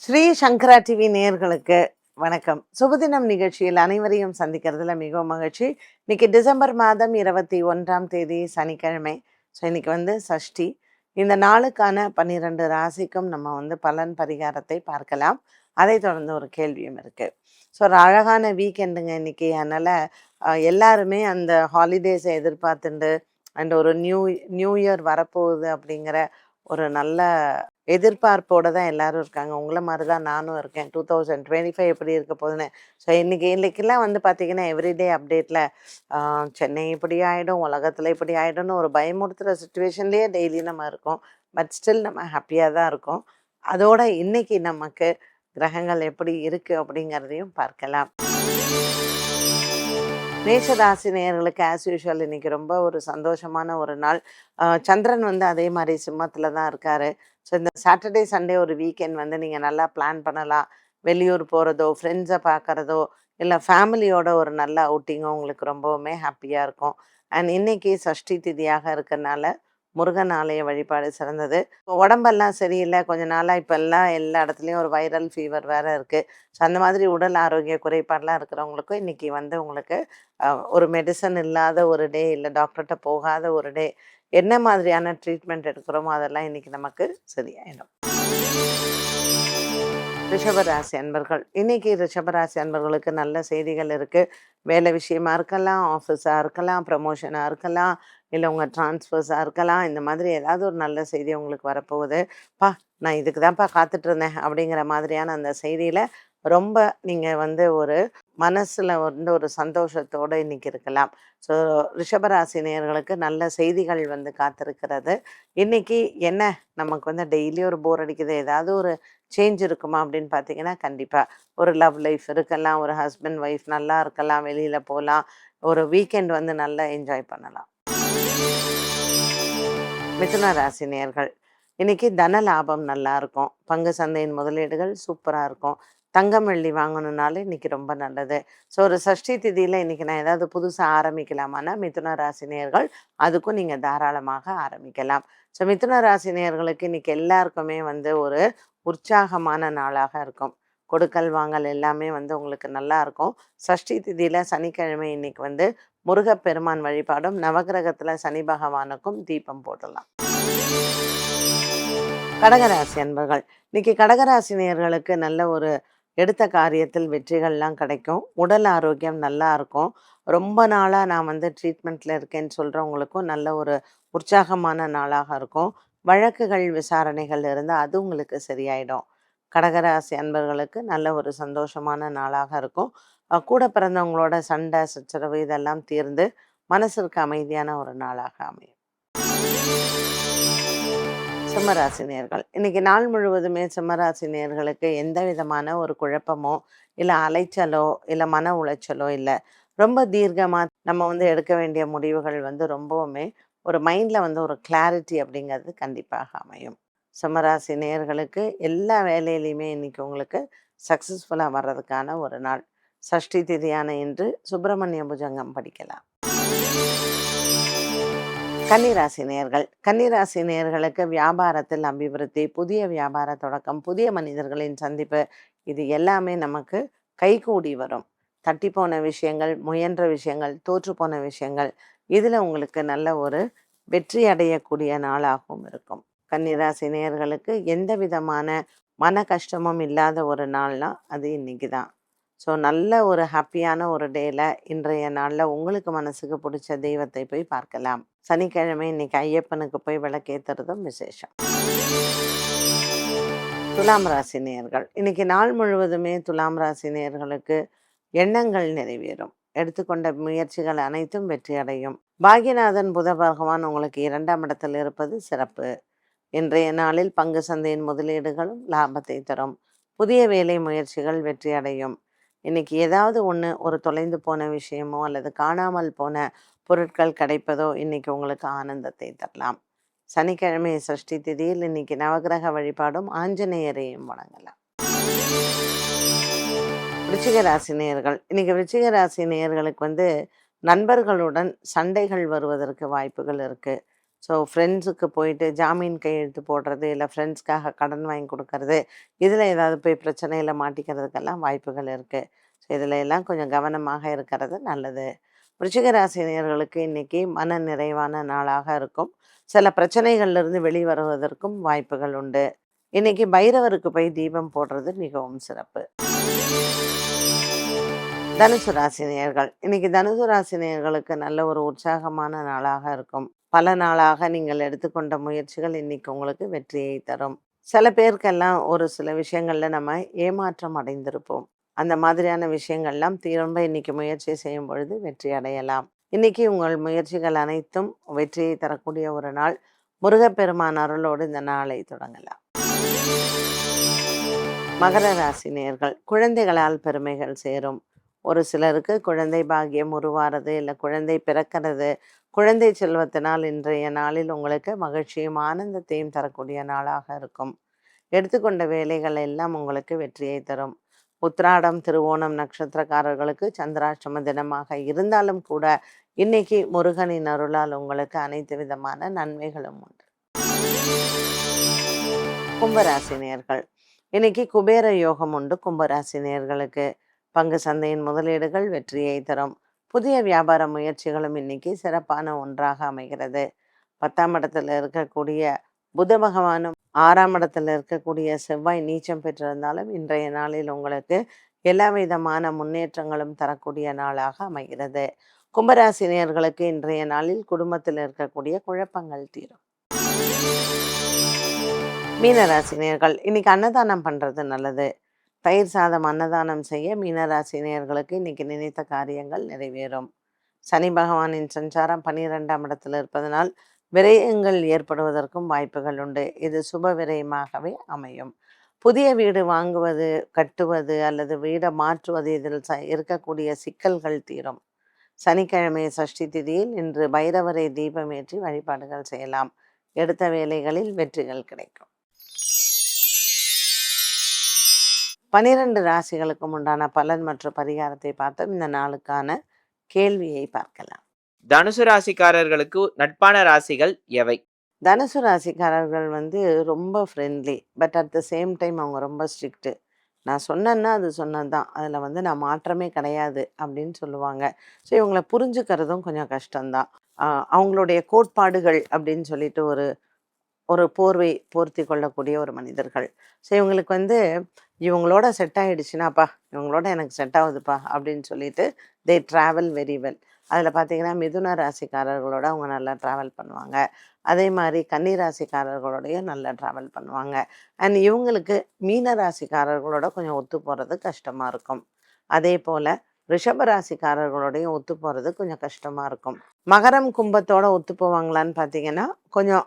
ஸ்ரீ சங்கரா TV நேயர்களுக்கு வணக்கம். சுபதினம் நிகழ்ச்சியில் அனைவரையும் சந்திக்கிறதுல மிகவும் மகிழ்ச்சி. இன்னைக்கு டிசம்பர் மாதம் 21ஆம் தேதி சனிக்கிழமை. ஸோ இன்னைக்கு சஷ்டி. இந்த நாளுக்கான 12 ராசிக்கும் நம்ம பலன் பரிகாரத்தை பார்க்கலாம். அதை தொடர்ந்து ஒரு கேள்வியும் இருக்கு. ஸோ ஒரு அழகான வீக்கெண்டுங்க இன்னைக்கு. அதனால் எல்லாருமே அந்த ஹாலிடேஸை எதிர்பார்த்துண்டு அண்ட் ஒரு நியூ இயர் வரப்போகுது அப்படிங்கிற ஒரு நல்ல எதிர்பார்ப்போட தான் எல்லாரும் இருக்காங்க. உங்கள மாரி தான் நானும் இருக்கேன். 2025 எப்படி இருக்க போகுதுன்னு. ஸோ இன்னைக்கெல்லாம் பார்த்தீங்கன்னா, எவ்ரிடே அப்டேட்ல சென்னை இப்படி ஆயிடும், உலகத்துல இப்படி ஆயிடும்னு ஒரு பயமுறுத்துற சிச்சுவேஷன்லயே டெய்லி நம்ம இருக்கோம். பட் ஸ்டில் நம்ம ஹாப்பியா தான் இருக்கோம். அதோட இன்னைக்கு நமக்கு கிரகங்கள் எப்படி இருக்கு அப்படிங்கிறதையும் பார்க்கலாம். மேஷராசி நேயர்களுக்கு ஆஸ் யூஷுவல் இன்னைக்கு ரொம்ப ஒரு சந்தோஷமான ஒரு நாள். சந்திரன் அதே மாதிரி சிம்மத்தில் தான் இருக்காரு. ஸோ இந்த சாட்டர்டே சண்டே ஒரு வீக்கெண்ட் நீங்கள் நல்லா பிளான் பண்ணலாம். வெளியூர் போகிறதோ, ஃப்ரெண்ட்ஸை பார்க்குறதோ, இல்லை ஃபேமிலியோட ஒரு நல்ல அவுட்டிங்கோ உங்களுக்கு ரொம்பவுமே ஹாப்பியாக இருக்கும். அண்ட் இன்னைக்கு சஷ்டி திதியாக இருக்கிறனால முருகன் ஆலய வழிபாடு சிறந்தது. உடம்பெல்லாம் சரியில்லை கொஞ்ச நாளாக, இப்போல்லாம் எல்லா இடத்துலையும் ஒரு வைரல் ஃபீவர் வேறு இருக்குது. ஸோ அந்த மாதிரி உடல் ஆரோக்கிய குறைபாடெலாம் இருக்கிறவங்களுக்கும் இன்றைக்கி உங்களுக்கு ஒரு மெடிசன் இல்லாத ஒரு டே, இல்லை டாக்டர்கிட்ட போகாத ஒரு டே. என்ன மாதிரியான ட்ரீட்மெண்ட் எடுக்கிறோமோ அதெல்லாம் இன்றைக்கி நமக்கு சரியாயிடும். ரிஷபராசி அன்பர்கள், இன்னைக்கு ரிஷபராசி அன்பர்களுக்கு நல்ல செய்திகள் இருக்குது. வேலை விஷயமா இருக்கலாம், ஆஃபீஸாக இருக்கலாம், ப்ரமோஷனாக இருக்கலாம், இல்லை உங்கள் ட்ரான்ஸ்ஃபர்ஸாக இருக்கலாம். இந்த மாதிரி ஏதாவது ஒரு நல்ல செய்தி உங்களுக்கு வரப்போகுது. நான் இதுக்கு தான்ப்பா காத்துட்ருந்தேன் அப்படிங்கிற மாதிரியான அந்த செய்தியில் ரொம்ப நீங்கள் ஒரு மனசில் ஒரு சந்தோஷத்தோடு இன்றைக்கி இருக்கலாம். ஸோ ரிஷபராசி நேயர்களுக்கு நல்ல செய்திகள் காத்திருக்கிறது. இன்றைக்கி என்ன நமக்கு டெய்லி ஒரு போர் அடிக்குது, ஏதாவது ஒரு சேஞ்ச் இருக்குமா அப்படின்னு பார்த்தீங்கன்னா, கண்டிப்பாக ஒரு லவ் லைஃப் இருக்கலாம், ஒரு ஹஸ்பண்ட் ஒய்ஃப் நல்லா இருக்கலாம், வெளியில் போகலாம், ஒரு வீக்கெண்ட் நல்லா என்ஜாய் பண்ணலாம். மிதுன ராசி நேயர்கள், இன்னைக்கு தன லாபம் நல்லா இருக்கும். பங்கு சந்தையின் முதலீடுகள் சூப்பராக இருக்கும். தங்கம் வெள்ளி வாங்கணுன்னாலும் இன்னைக்கு ரொம்ப நல்லது. ஸோ ஒரு சஷ்டி திதியில் இன்னைக்கு நான் ஏதாவது புதுசாக ஆரம்பிக்கலாமான்னா மிதுன ராசி நேயர்கள் அதுக்கும் நீங்கள் தாராளமாக ஆரம்பிக்கலாம். ஸோ மிதுன ராசி நேயர்களுக்கு இன்னைக்கு எல்லாருக்குமே ஒரு உற்சாகமான நாளாக இருக்கும். கொடுக்கல் வாங்கல் எல்லாமே உங்களுக்கு நல்லா இருக்கும். சஷ்டி திதியில் சனிக்கிழமை இன்னைக்கு முருகப்பெருமான் வழிபாடும், நவகிரகத்தில் சனி பகவானுக்கும் தீபம் போடலாம். கடகராசி அன்பர்கள், இன்னைக்கு கடகராசி நேயர்களுக்கு நல்ல ஒரு எடுத்த காரியத்தில் வெற்றிகள்லாம் கிடைக்கும். உடல் ஆரோக்கியம் நல்லா இருக்கும். ரொம்ப நாளாக நான் ட்ரீட்மெண்ட்டில் இருக்கேன்னு சொல்கிறவங்களுக்கும் நல்ல ஒரு உற்சாகமான நாளாக இருக்கும். வழக்குகள் விசாரணைகள் இருந்தால் அது உங்களுக்கு சரியாயிடும். கடகராசி அன்பர்களுக்கு நல்ல ஒரு சந்தோஷமான நாளாக இருக்கும். கூட பிறந்தவங்களோட சண்டை சச்சரவு இதெல்லாம் தீர்ந்து மனசிற்கு அமைதியான ஒரு நாளாக அமையும். சிம்மராசினியர்கள், இன்னைக்கு நாள் முழுவதுமே சிம்மராசினியர்களுக்கு எந்த விதமான ஒரு குழப்பமோ, இல்லை அலைச்சலோ, இல்லை மன உளைச்சலோ இல்லை. ரொம்ப தீர்க்கமாக நம்ம எடுக்க வேண்டிய முடிவுகள் ரொம்பவுமே ஒரு மைண்டில் ஒரு கிளாரிட்டி அப்படிங்கிறது கண்டிப்பாக அமையும். சிம்மராசி நேயர்களுக்கு எல்லா வேலையிலையுமே இன்னைக்கு உங்களுக்கு சக்ஸஸ்ஃபுல்லாக வர்றதுக்கான ஒரு நாள். சஷ்டி திதியான இன்று சுப்பிரமணிய புஜங்கம் படிக்கலாம். கன்னிராசி நேயர்கள், கன்னிராசி நேயர்களுக்கு வியாபாரத்தில் அபிவிருத்தி, புதிய வியாபார தொடக்கம், புதிய மனிதர்களின் சந்திப்பு, இது எல்லாமே நமக்கு கைகூடி வரும். தட்டி போன விஷயங்கள், முயன்ற விஷயங்கள், தோற்று போன விஷயங்கள், இதில் உங்களுக்கு நல்ல ஒரு வெற்றி அடையக்கூடிய நாளாகவும் இருக்கும். கன்னிராசி நேயர்களுக்கு எந்த விதமான மன கஷ்டமும் இல்லாத ஒரு நாள்னா அது இன்னைக்கு தான். ஸோ நல்ல ஒரு ஹாப்பியான ஒரு டேல இன்றைய நாளில் உங்களுக்கு மனசுக்கு பிடிச்ச தெய்வத்தை போய் பார்க்கலாம். சனிக்கிழமை இன்னைக்கு ஐயப்பனுக்கு போய் விளக்கேற்றுறதும் விசேஷம். துலாம் ராசி நேயர்கள், இன்னைக்கு நாள் முழுவதுமே துலாம் ராசி நேயர்களுக்கு எண்ணங்கள் நிறைவேறும். எடுத்துக்கொண்ட முயற்சிகள் அனைத்தும் வெற்றி அடையும். பாக்யநாதன் புத பகவான் உங்களுக்கு 2ஆம் இடத்தில் இருப்பது சிறப்பு. இன்றைய நாளில் பங்கு சந்தையின் முதலீடுகளும் லாபத்தை தரும். புதிய வேலை முயற்சிகள் வெற்றி அடையும். இன்னைக்கு ஏதாவது ஒரு தொலைந்து போன விஷயமோ அல்லது காணாமல் போன பொருட்கள் கிடைப்பதோ இன்னைக்கு உங்களுக்கு ஆனந்தத்தை தரலாம். சனிக்கிழமை சஷ்டி திதியில் இன்னைக்கு நவகிரக வழிபாடும் ஆஞ்சநேயரையும் வணங்கலாம். விருச்சிக ராசி நேயர்கள், இன்னைக்கு விருச்சிக ராசி நேயர்களுக்கு நண்பர்களுடன் சண்டைகள் வருவதற்கு வாய்ப்புகள் இருக்கு. ஸோ ஃப்ரெண்ட்ஸுக்கு போயிட்டு ஜாமீன் கையெழுத்து போடுறது, இல்லை ஃப்ரெண்ட்ஸ்க்காக கடன் வாங்கி கொடுக்கறது, இதில் ஏதாவது போய் பிரச்சனையில் மாட்டிக்கிறதுக்கெல்லாம் வாய்ப்புகள் இருக்குது. ஸோ இதில் எல்லாம் கொஞ்சம் கவனமாக இருக்கிறது நல்லது. விருச்சிக ராசினியர்களுக்கு இன்னைக்கு மன நிறைவான நாளாக இருக்கும். சில பிரச்சனைகள்லேருந்து வெளிவருவதற்கும் வாய்ப்புகள் உண்டு. இன்னைக்கு பைரவருக்கு போய் தீபம் போடுறது மிகவும் சிறப்பு. தனுசு ராசினியர்கள் இன்னைக்கு தனுசு ராசினியர்களுக்கு நல்ல ஒரு உற்சாகமான நாளாக இருக்கும். பல நாளாக நீங்கள் எடுத்துக்கொண்ட முயற்சிகள் இன்னைக்கு உங்களுக்கு வெற்றியை தரும். சில பேருக்கெல்லாம் ஒரு சில விஷயங்கள்ல நம்ம ஏமாற்றம் அடைந்திருப்போம். அந்த மாதிரியான விஷயங்கள்லாம் திரும்ப இன்னைக்கு முயற்சி செய்யும் பொழுது வெற்றி அடையலாம். இன்னைக்கு உங்கள் முயற்சிகள் அனைத்தும் வெற்றியை தரக்கூடிய ஒரு நாள். முருகப்பெருமான் அருளோடு இந்த நாளை தொடங்கலாம். மகர ராசி நேயர்கள், குழந்தைகளால் பெருமைகள் சேரும். ஒரு சிலருக்கு குழந்தை பாக்கியம் உருவாறது, இல்லை குழந்தை பிறக்கிறது. குழந்தை செல்வத்தினால் இன்றைய நாளில் உங்களுக்கு மகிழ்ச்சியும் ஆனந்தத்தையும் தரக்கூடிய நாளாக இருக்கும். எடுத்துக்கொண்ட வேலைகள் எல்லாம் உங்களுக்கு வெற்றியை தரும். உத்திராடம் திருவோணம் நட்சத்திரக்காரர்களுக்கு சந்திராஷ்டம தினமாக இருந்தாலும் கூட இன்னைக்கு முருகனின் அருளால் உங்களுக்கு அனைத்து விதமான நன்மைகளும் உண்டு. கும்பராசி நேயர்கள், இன்னைக்கு குபேர யோகம் உண்டு. கும்பராசி நேயர்களுக்கு பங்கு சந்தையின் முதலீடுகள் வெற்றியை தரும். புதிய வியாபார முயற்சிகளும் இன்னைக்கு சிறப்பான ஒன்றாக அமைகிறது. 10ஆம் இடத்துல இருக்கக்கூடிய புத பகவானும் 6ஆம் இடத்துல இருக்கக்கூடிய செவ்வாய் நீச்சம் பெற்றிருந்தாலும் இன்றைய நாளில் உங்களுக்கு எல்லா விதமான முன்னேற்றங்களும் தரக்கூடிய நாளாக அமைகிறது. கும்பராசினியர்களுக்கு இன்றைய நாளில் குடும்பத்தில் இருக்கக்கூடிய குழப்பங்கள் தீரும். மீனராசினியர்கள் இன்னைக்கு அன்னதானம் பண்றது நல்லது. தயிர் சாதம் அன்னதானம் செய்ய மீனராசினியர்களுக்கு இன்னைக்கு நினைத்த காரியங்கள் நிறைவேறும். சனி பகவானின் சஞ்சாரம் 12ஆம் இடத்துல இருப்பதனால் விரயங்கள் ஏற்படுவதற்கும் வாய்ப்புகள் உண்டு. இது சுப விரயமாகவே அமையும். புதிய வீடு வாங்குவது, கட்டுவது அல்லது வீடை மாற்றுவது, இதில் இருக்கக்கூடிய சிக்கல்கள் தீரும். சனிக்கிழமை சஷ்டி திதியில் இன்று பைரவரை தீபமேற்றி வழிபாடுகள் செய்யலாம். எடுத்த வேலைகளில் வெற்றிகள் கிடைக்கும். 12 ராசிகளுக்கும் உண்டான பலன் மற்றும் பரிகாரத்தை பார்த்தோம். இந்த நாளுக்கான கேள்வியை பார்க்கலாம். தனுசு ராசிக்காரர்களுக்கு நட்பான ராசிகள் எவை? தனுசு ராசிக்காரர்கள் ரொம்ப friendly, but at the same time அவங்க ரொம்ப ஸ்ட்ரிக்ட்டு. நான் சொன்னேன்னா அது சொன்னது தான், அதில் நான் மாற்றமே கிடையாது அப்படின்னு சொல்லுவாங்க. ஸோ இவங்களை புரிஞ்சுக்கிறதும் கொஞ்சம் கஷ்டம்தான். அவங்களுடைய கோட்பாடுகள் அப்படின்னு சொல்லிட்டு ஒரு ஒரு போர்வை போர்த்தி கொள்ளக்கூடிய ஒரு மனிதர்கள். ஸோ இவங்களுக்கு இவங்களோட செட் ஆகிடுச்சுனாப்பா, இவங்களோட எனக்கு செட் ஆகுதுப்பா அப்படின்னு சொல்லிட்டு தே ட்ராவல் வெரி வெல். அதில் பார்த்தீங்கன்னா மிதுன ராசிக்காரர்களோட அவங்க நல்லா ட்ராவல் பண்ணுவாங்க. அதே மாதிரி கன்னி ராசிக்காரர்களோடையும் நல்லா ட்ராவல் பண்ணுவாங்க. அண்ட் இவங்களுக்கு மீன ராசிக்காரர்களோட கொஞ்சம் ஒத்து போகிறது கஷ்டமாக இருக்கும். அதே போல் ரிஷப ராசிக்காரர்களோடையும் ஒத்து போகிறது கொஞ்சம் கஷ்டமாக இருக்கும். மகரம் கும்பத்தோட ஒத்து போவாங்களான்னு பார்த்தீங்கன்னா கொஞ்சம்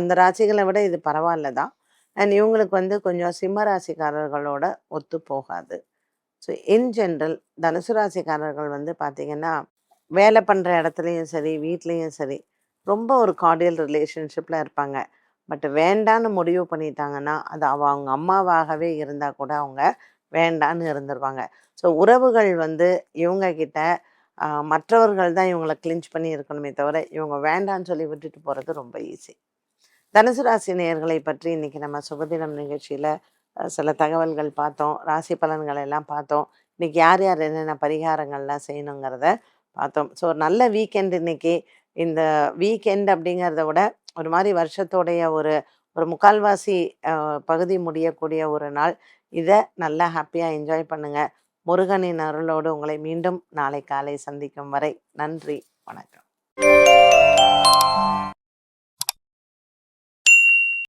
அந்த ராசிகளை விட இது பரவாயில்ல தான். அண்ட் இவங்களுக்கு கொஞ்சம் சிம்ம ராசிக்காரர்களோட ஒத்து போகாது. ஸோ இன் ஜென்ரல் தனுசு ராசிக்காரர்கள் பார்த்தீங்கன்னா வேலை பண்ணுற இடத்துலையும் சரி, வீட்லேயும் சரி, ரொம்ப ஒரு கார்டியல் ரிலேஷன்ஷிப்பில் இருப்பாங்க. பட் வேண்டான்னு முடிவு பண்ணிட்டாங்கன்னா அது அவங்க அம்மாவாகவே இருந்தால் கூட அவங்க வேண்டான்னு இருந்துருவாங்க. ஸோ உறவுகள் இவங்க கிட்ட மற்றவர்கள் தான் இவங்களை கிளின்ச் பண்ணி இருக்கணுமே தவிர இவங்க வேண்டான்னு சொல்லி விட்டுட்டு போகிறது ரொம்ப ஈஸி. தனுசு ராசி நேயர்களை பற்றி இன்றைக்கி நம்ம சுபதினம் நிகழ்ச்சியில் சில தகவல்கள் பார்த்தோம். ராசி பலன்கள் எல்லாம் பார்த்தோம். இன்றைக்கி யார் யார் என்னென்ன பரிகாரங்கள்லாம் செய்யணுங்கிறத பார்த்தோம். ஸோ ஒரு நல்ல வீக்கெண்ட் இன்னைக்கு. இந்த வீக்கெண்ட் அப்படிங்கிறத விட ஒரு மாதிரி வருஷத்தோடைய ஒரு ஒரு முக்கால்வாசி பகுதி முடியக்கூடிய ஒரு நாள். இதை நல்லா ஹாப்பியாக என்ஜாய் பண்ணுங்கள். முருகனின் அருளோடு உங்களை மீண்டும் நாளை காலை சந்திக்கும் வரை நன்றி, வணக்கம்.